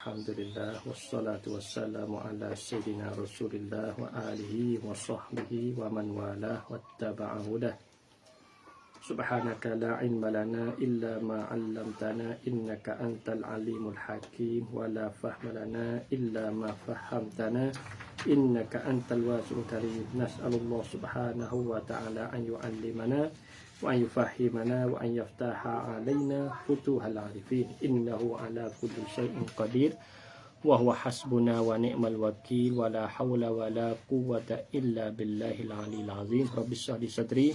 Alhamdulillah wassalatu wassalamu ala sayyidina Rasulillah wa alihi wa sahbihi wa man walah wattaba'a hudah. Subhanaka la ilma lana illa ma 'allamtana innaka antal alimul hakim wa la fahma lana illa ma fahamtana innaka antal wasi'ul karim. Nas'alullah subhanahu wa ta'ala an yu'allimana wa an yufahhimana wa an yaftaha alaina futuhal arifin innahu ala kulli syai'in qadir wa huwa hasbuna wa ni'mal wakil wa la hawla wa la quwwata illa billahil aliyil azim. Rabbi shrah li sadri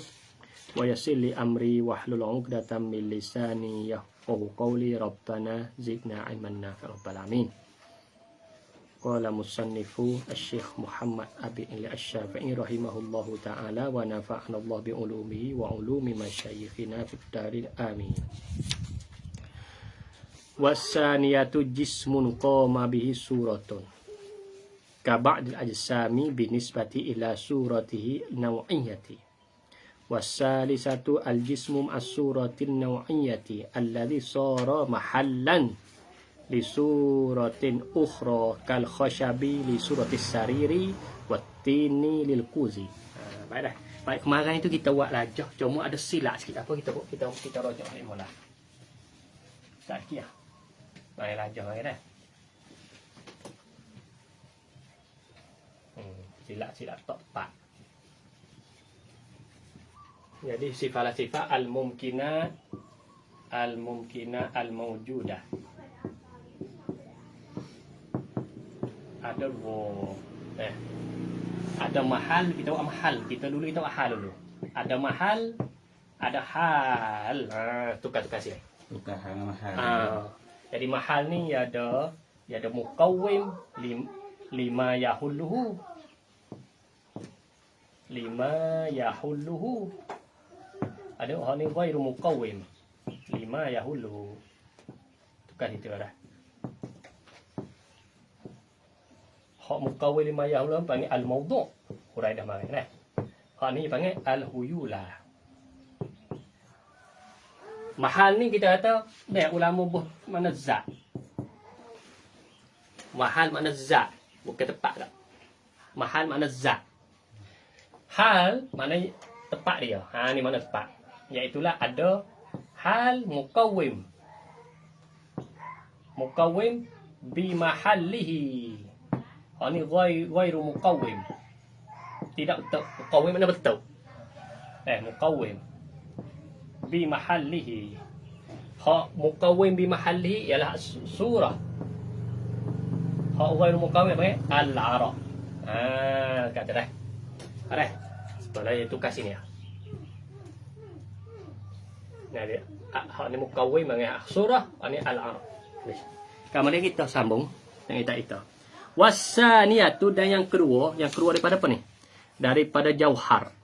wa yassir li amri wahlul 'uqdatam min lisani yafqahu qawli. Rabbana zidna ilman nafi'an rabbal alamin. Qala musannifu asy-syekh Muhammad Abi Ali Asy-Syafi'i rahimahullahu ta'ala wa nafa'ana Allah bi ulumihi wa ulumi masyayikhina fid darin amin. Wasaniyatu jismun qama bihi suratun ka ba'dil ajsami binisbati ila suratihi naw'iyyati. Wasalisatu al-jismu as-suratin naw'iyyati alladhi sara mahallan li suratin ukhra kal khashabi li suratis sariri wattini lil kuzi. Baik dah. Baik, kemarin itu kita buat lajah, cuma ada silap sikit. Apa kita rojak ni mula. Tak kira. Baik lajah ni dah. Silap tepat. Jadi sifat al-mumkinat al-mawjudah. Ada ada mahal, kita buat mahal. Kita dulu hal dulu. Ada mahal, ada hal. Tukar sini. Tukar hal mahal. Jadi mahal ni ada muqawwim lima yahulluhu. Ada orang ni ghairu muqawwim lima yahulluhu. Tukar itu dah. Hak muqawwil lima yahulluhu panggil al-mawdu'. Hurai dah mari dah. Hak ni panggil al-huyula. Mahal ni kita kata dah ulama buh mana zat. Mahal makna zat, bukan tepat tak. Mahal makna zat. Hal makna tepat dia. Ni mana tepat. Iaitulah ada hal muqawwim. Muqawwim bi mahallihi. Ni ghairu muqawwim. Tidak betul. Muqawwim mana betul? Muqawwim bi mahallihi. Muqawwim bi mahallihi ialah surah. Ghairu muqawwim apa? Al-Arab. Kata dah. Ada. Setelah itu kasih ni. Nah dia. Ni muqawwim dengan surah, ni Al-Arab. Kemudian kita sambung dengan kita. Wasaniyatu, dan yang kedua daripada apa ni? Daripada jauhar.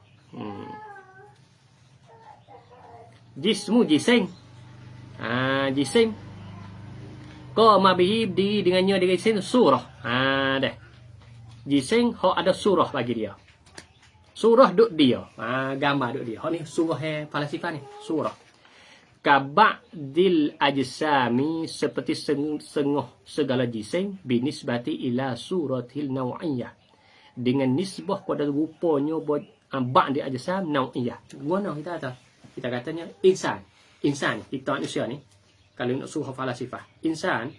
Jismu jising. Jising. Qama bihi, di dengannya dengan jising surah. Dah. Jising hok ada surah bagi dia. Surah duk dia. Gambar duk dia. Hok ni surah falsafah ni, surah. Kaba'dil ajsami, seperti sengoh segala jising, binisbati ila suratil naw'iyah, dengan nisbah pada rupanya ba'dil ajsam naw'iyah. Gimana kita kata? Kita katanya insan kita manusia ni, kalau nak surah falsafah, insan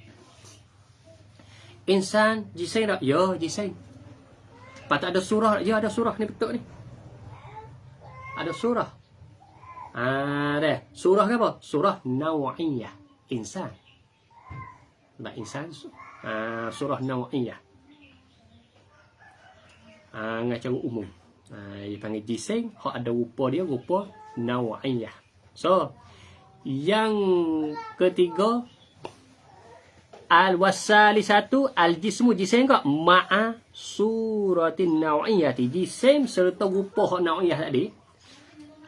jising tak? Ya, jising. Patut ada surah, ya ada surah ni, betul ni. Ada surah. Dah. Surah apa? Surah naw'iyah. Insan. Nah, insan. Surah naw'iyah. Dengan cara umum. Dia panggil jising. Hak ada rupa dia, rupa naw'iyah. So, yang ketiga, al-wasalisatu al-jismu, jising kok ma'a suratin naw'iyati, jising serta rupa hak naw'iyah tadi.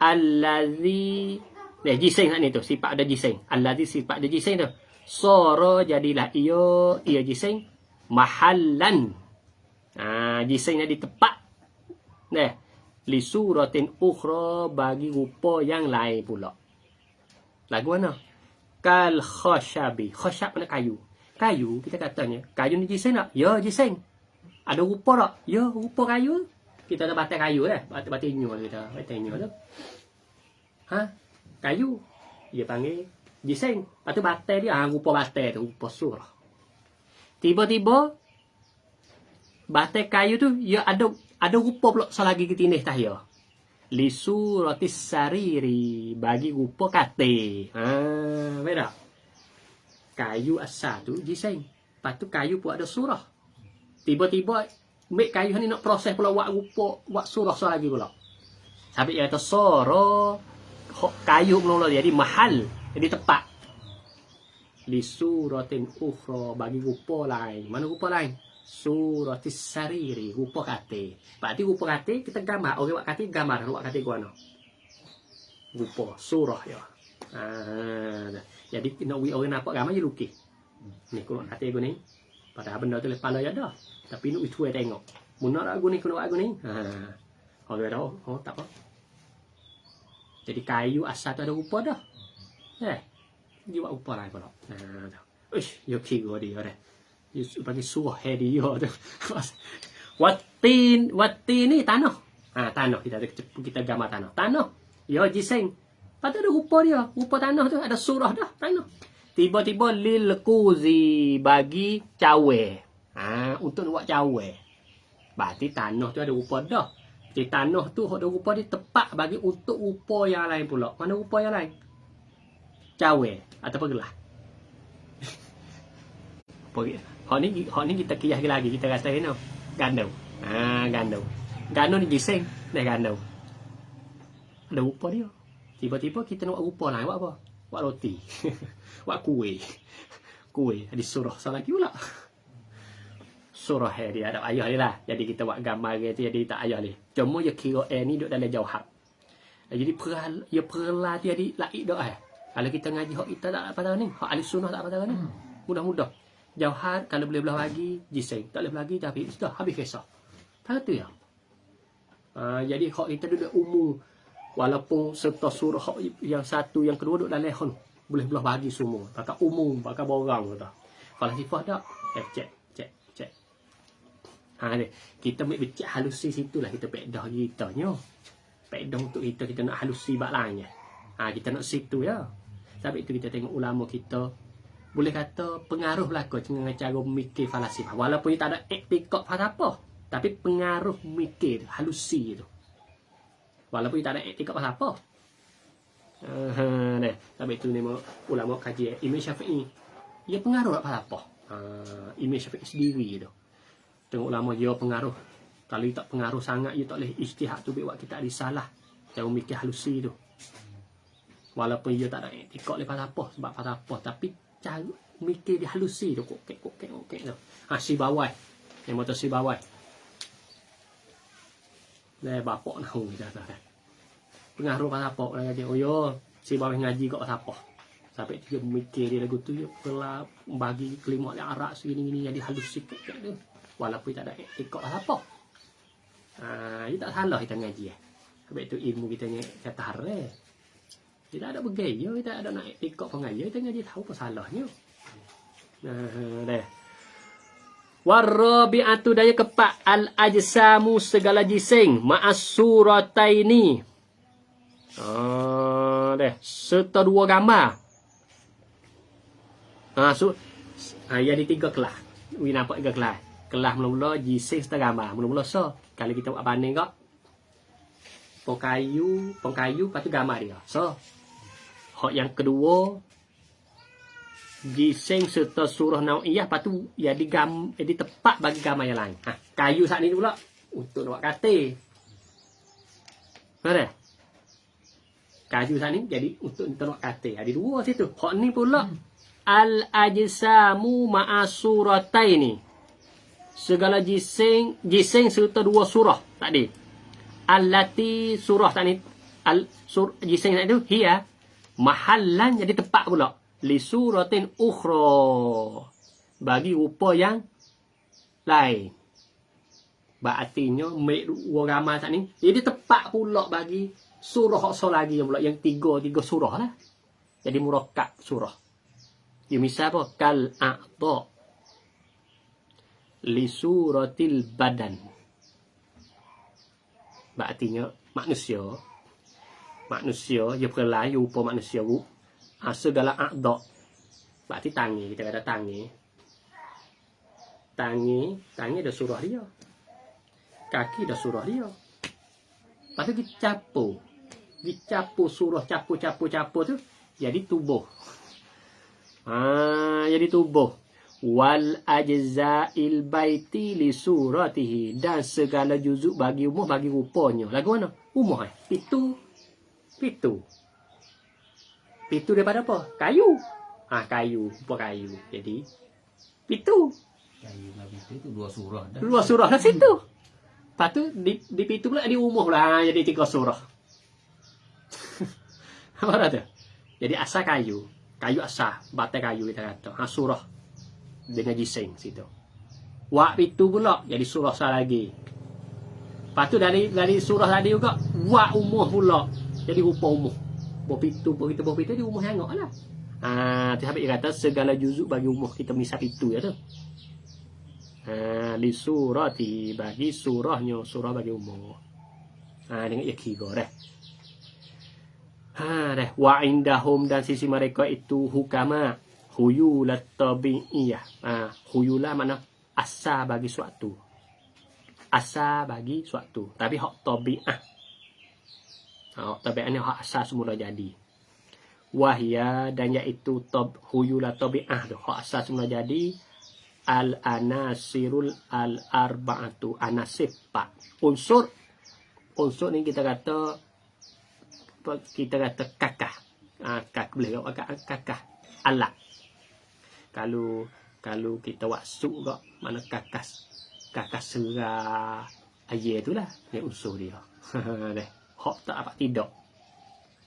Allazi, jising ni tu, sifat ada jising. Allazi, sifat ada jising tu. Sara, jadilah ia jising mahallan. Jising jadi tepat. Li suratin ukhra, bagi rupa yang lain pula. Lagu mana? Kal khashabi. Khashab mana kayu. kayu, kita katanya, kayu ni jiseng tak? Ya, jiseng. Ada rupa tak? Ya, rupa kayu. Kita ada batai kayu batai nyu kita, batai nyu tu. Ha? Kayu. Dia panggil jiseng. Lepas tu batai dia, rupa batai tu, rupa surah. Tiba-tiba batai kayu tu, ya ada rupa pula selagi kita ini tah ya. Li suratis sariri, bagi rupa kate. Beda. Kayu asal tu jiseng. Lepas tu kayu pun ada surah. Tiba-tiba mek kayu ni nak proses pula buat rupa, buat surah selagi pula. Sampai dia kata surah kayu mula jadi mahal, jadi tepat. Li suratin ukhra, bagi rupa lain. Mana rupa lain? Suratis sariri, rupa kate. Berarti rupa kate kita gambar. Orang buat kate gambar, buat kate gua no. Rupa surah ya. Jadi nak orang nampak gambar je lukis. Ni kalau kate gua ni. Padahal benda tu lepas ya dah. Tapi nak itu tengok. Mun nak aku ni kena aku ni. Orang dah tak apa. Jadi kayu asal tu ada rupa dah. Dia buat rupa lain pula. Ya kira dia dah. Bagi surah dia tu. Watin ni tanah. Tanah kita gambar tanah. Tanah. Ya jiseng. Patut ada rupa dia. Rupa tanah tu ada surah dah tanah. Tiba-tiba lil kuzi, bagi cawe. Untuk buat cawe. Berarti tanah tu ada rupa dah. Jadi tanah tu ada rupa dia tepat bagi untuk rupa yang lain pula. Mana rupa yang lain? Cawe atau gelas. Hak ni kita kiyah lagi, kita kata ni gandau. Gandau. Gandau ni jiseng, dah gandau. Ada rupa dia. Tiba-tiba kita nak buat rupa lain, buat apa? Buat roti. Buat kuih. Kuih ada surah salah lagi pula. Surah dia ada ayah dia lah. Jadi kita buat gambar dia tu, jadi tak ayah dia. Cuma dia kira ni duduk dalam jauhar. Jadi perlah dia di laik dak Kalau kita ngaji hak kita tak apa tahu ni, hak ahli sunnah tak apa tahu ni. Mudah-mudah. Jauhar kalau boleh belah lagi jiseng, tak boleh belah lagi tapi sudah habis kisah. Tak tu ya. Jadi hak kita duduk umum, walaupun serta surah hak yang satu yang kedua duduk dalam lehon, boleh belah bagi semua. Pakai umum, pakai borang kata. Kalau sifat tak, cek. Kita ambil becek halusi situlah kita pedah kita nyo. Pedah untuk kita nak halusi bak lain. Kita nak situ ya. Sebab itu kita tengok ulama kita boleh kata pengaruh belaka dengan cara mikir falasifah. Walaupun tak ada iktikad apa, tapi pengaruh mikir halusi itu. Walaupun tak ada iktikad apa. Sebab itu ni ulama kaji Imam Syafi'i. Dia pengaruh apa? Imam Syafi'i sendiri tu. Tengok ulama dia pengaruh. Kalau dia tak pengaruh sangat, dia tak boleh ijtihad tu buat kita ada salah. Cara mikir halusi tu. Walaupun dia tak ada iktikad lepas apa, sebab apa, tapi cara mikir dia halusi tu kokek tu. Si bawai. Yang motor si bawai. Bapak nak kita kata. Pengaruh apa orang kata, si bawai ngaji kat apa. Sampai dia mikir dia lagu tu, dia telah bagi kelima yang arak segini-gini jadi halusi kokek tu. Walaupun tak ada iktikad apa. Dia tak salah kita ngaji. Sebab itu ilmu kita ni kata haram. Kita ada bergaya, kita ada nak iktikad pengaji, kita ngaji tahu apa salahnya. Warabi'atu daya kepak al-ajsamu segala jising ma'as surataini. Serta dua gambar. Jadi 3 kelas. We nampak 3 kelas. Kelas mula-mula jising serta gambar. Mula-mula kalau kita buat banding kak, pong kayu, lepas tu gambar dia. Hak yang kedua, jising serta surah nau'iyah, lepas tu jadi tepat bagi gambar yang lain. Kayu saat ni pula untuk buat kate. Mana? Kayu saat ni jadi untuk buat kate. Ada 2 situ. Hak ni pula al-ajsamu ma'asurataini. Segala jising serta 2 surah tadi. Allati surah tadi jising tadi tu hiya mahallan, jadi tepat pula li suratin ukhra, bagi rupa yang lain. Berartinya mek 2 ramai tadi jadi tepat pula bagi surah lagi pula yang 3 surah lah. Jadi murakkab surah. Dia misal apa? Kal a'dha. li suratil badan. Artinya manusia dia berlayu po manusia segala a'dha. Berarti tangi, kita kata tangi dah surah dia. Kaki dah surah dia. Lepas tu dicapu surah capu tu jadi tubuh. Jadi tubuh. Wal ajza'il baiti li suratihi, dan segala juzuk bagi umuh bagi rupanya. Lagu mana? Umuh pitu daripada apa? Kayu. Kayu, rupa kayu. Jadi pitu. Kayu Nabi itu 2 surah dah. 2 surah dah situ. Lepas tu di pitu pula di umuh lah, jadi 3 surah. Apa tu? Jadi asal kayu asal, batai kayu kita kata. Surah dengan jising situ. Wak pitu pula jadi surah sah lagi. Lepas tu dari surah tadi juga wak umuh pula jadi rupa umuh. Pitu di umuh hangok lah. Tu habis dia kata segala juzuk bagi umuh kita misal itu ya tu. Li surati bagi surahnya, surah bagi umuh. Dengan ia kira dah. Wa indahum, dan sisi mereka itu hukama huyulat tabi'iyah. Huyulah makna asa bagi suatu. Tapi hak tabi'ah. Hak tabi'ah ni hak asa semula jadi. Wahya, dan iaitu huyulat tabi'ah tu hak asa semula jadi. Al-anasirul al-arba'atu, anasib pak. Unsur ni kita kata kakah. Boleh kakah alat. Kalau kita waksuk kok mana kakas serah air itulah dia unsur dia. Deh, hok tak dapat tidak.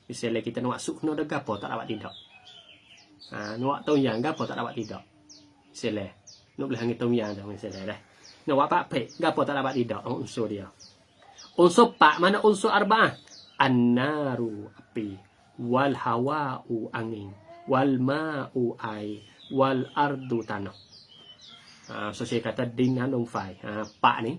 Misalnya kita nak waksuk kena ada gapo tak dapat tidak. Nak tahu yang gapo tak dapat tidak. Misalnya nak boleh hang tahu yang dah misalnya dah. Nak buat pak pek gapo tak dapat tidak unsur dia. Unsur pak mana unsur arba'ah? An-naru api, wal hawa'u angin, wal ma'u air, wal ardu tanah. So saya kata din hanung fai. Pak ni.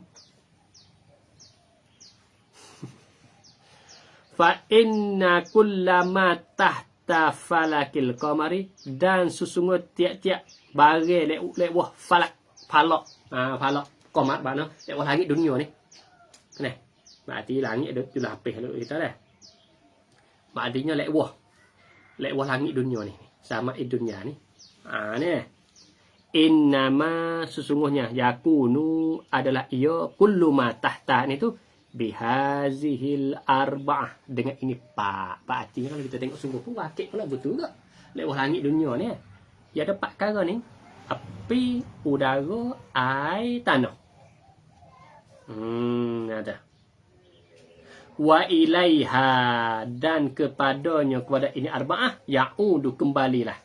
Fa inna kullama tahta falakil qamari, dan sesungguhnya tiap-tiap barang lewah falak qamar bakna lewah langit dunia ni. Nah, berarti langit ada tu lapis kalau kita dah. Maknanya lewah langit dunia ni. Sama dunia ni. Ni. Innama sesungguhnya yakunu adalah ia kullu ma tahta ni tu bihazihil arba'ah, dengan ini pak. Artinya kalau kita tengok sungguh pun wakil pula betul tak? Lewah langit dunia ni. Dia ada 4 perkara ni. Api, udara, air, tanah. Ada. Wa ilaiha, dan kepadanya, kepada ini arba'ah ya'udu, kembalilah.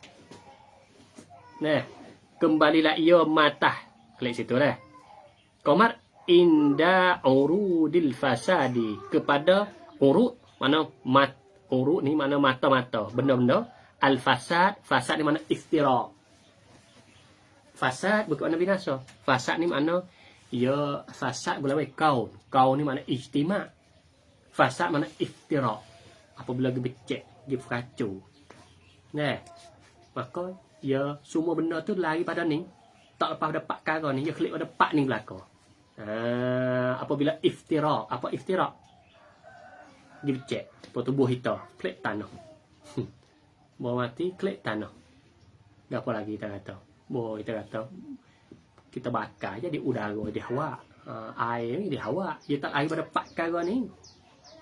Nah, kembalilah ia matah. Klik situ dah. Qamar inda urudil fasadi, kepada urud mana urud ni mana mata-mata, benda-benda. Al fasad ni mana iftira. Fasad bukan makna binasa. Fasad ni makna ya fasad boleh kaun. Kaun ni makna ijtima'. Fasad makna iftira. Apabila dia becek, dia kacau. Nah, maka ya semua benda tu lari pada ni. Tak lepas dapat perkara ni, dia klik pada pak ni belaka. Apabila iftira, apa iftira? Dia becek. Lepas tubuh kita, klik tanah. Bawa mati, klik tanah. Apa lagi kita kata? Kita kata kita bakar je di udara, di hawa. Air ni di hawa. Dia tak lari pada pak perkara ni.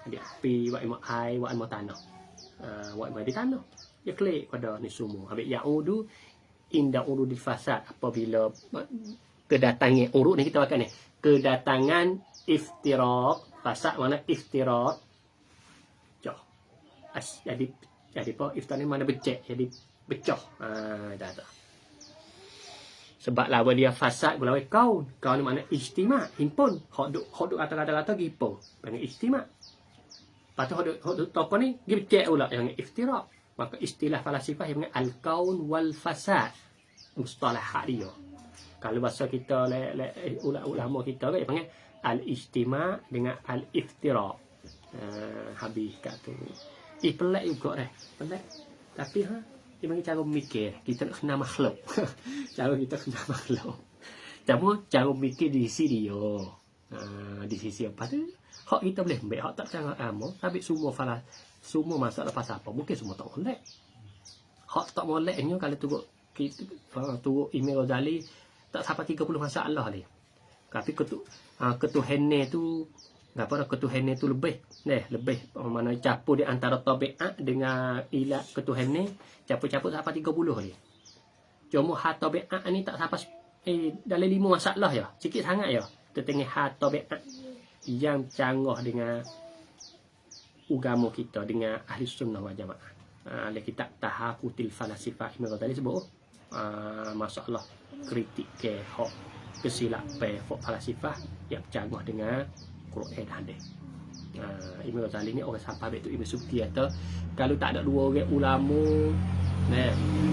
Dia api, buat ilmu air, buat ilmu tanah. Buat ilmu di tanah. Dia klik pada ni semua. Habis ya'udu inda urudil fasad, apabila kedatangan urud ni kita pakai ni. Kedatangan iftiraq, fasad mana iftiraq. Jadi apa? Iftar ni mana becek, jadi becah. Dah. Sebab lawan dia fasad berlawan kaun. Kaun ni mana ijtima', himpun. Hok duk kata-kata gipo. Panggil ijtima'. Lepas tu hok duk toko ni dia becek pula yang iftiraq. Maka istilah falasifah yang al-kaun wal fasad. Mustalah hak dia. Kalau bahasa kita ulama kita kan panggil al-ijtima' dengan al-iftira'. Habis kat tu. Pelik juga dah. Pelik. Tapi dia panggil cara mikir. Kita nak kena makhluk. Cara kita kena makhluk. Cara mikir di sisi dia. Di sisi apa tu? Hak kita boleh ambil. Hak tak cara amal. Tapi semua masalah pasal apa. Mungkin semua tak molek. Hak tak moleknya kalau turut Imam Ghazali tak sampai 30 masalah dia. Tapi ketuhanan tu ketuhanan tu lebih mana campur di antara tabiat dengan ilat ketuhanan campur sampai 30 dia. Cuma hak tabiat ni tak sampai dalam 5 masalah ya. Sikit sangat ya. Tentang hak tabiat yang canggah dengan agama kita dengan ahli sunnah wal jamaah. Ada kitab Tahafutil Falasifah Imam Ghazali sebut masalah kritik ke hak kesilapan hak falasifah yang canggah dengan Quran dan hadis. Imam Ghazali ni orang sampai itu Ibn Subki kata kalau tak ada 2 orang ulama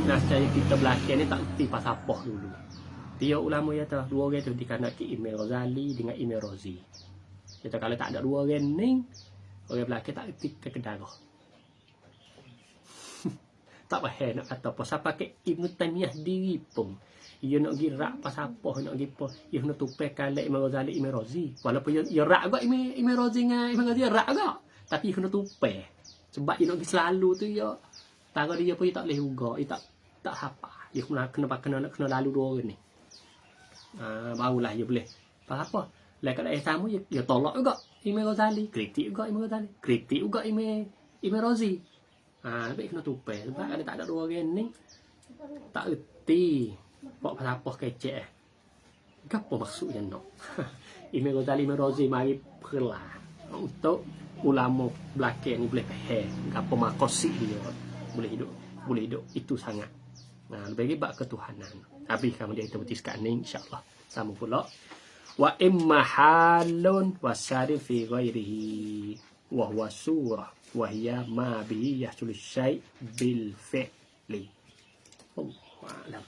secara kita belakang ni tak erti pasal apa dulu. Dia ulama kata 2 orang tu dikanaki Imam Ghazali dengan Imam Razi. Kata kalau tak ada 2 orang ni orang belakang tak erti kekedarah. Tak faham nak kata apa. Sampai ke Ibn Taymiyah diri pun. Ia nak pergi rak pasal apa. Nak pergi apa. Ia nak tupai kalak Imam Ghazali, Imam Razi. Walaupun ia rak juga Imam Razi dengan Imam Ghazali. Rak juga. Tapi ia nak tupai. Sebab ia nak pergi selalu tu ia. Tara dia pun ia tak boleh juga. Ia tak apa. Ia kena lalu 2 orang ni. Barulah ia boleh. Pasal apa. Lepas kalau sama ia tolak juga Imam Ghazali. Kritik juga Imam Ghazali. Kritik juga Imam Razi. Lebih kena tupai. Sebab kalau tak ada 2 orang ni tak erti buat pasal apa kecek apa maksudnya nak. Imam Ghazali, Imam Razi mari perlah untuk ulama belakang ni boleh faham apa maksud dia boleh hidup itu sangat. Lebih bab ketuhanan. Habis kamu dia kita bertiskan ni insya-Allah. Sama pula wa imma halun wasari fi ghairihi wa huwa surah wa hiya ma bihi yahsul syai' bil fi'li. Allahu a'lam.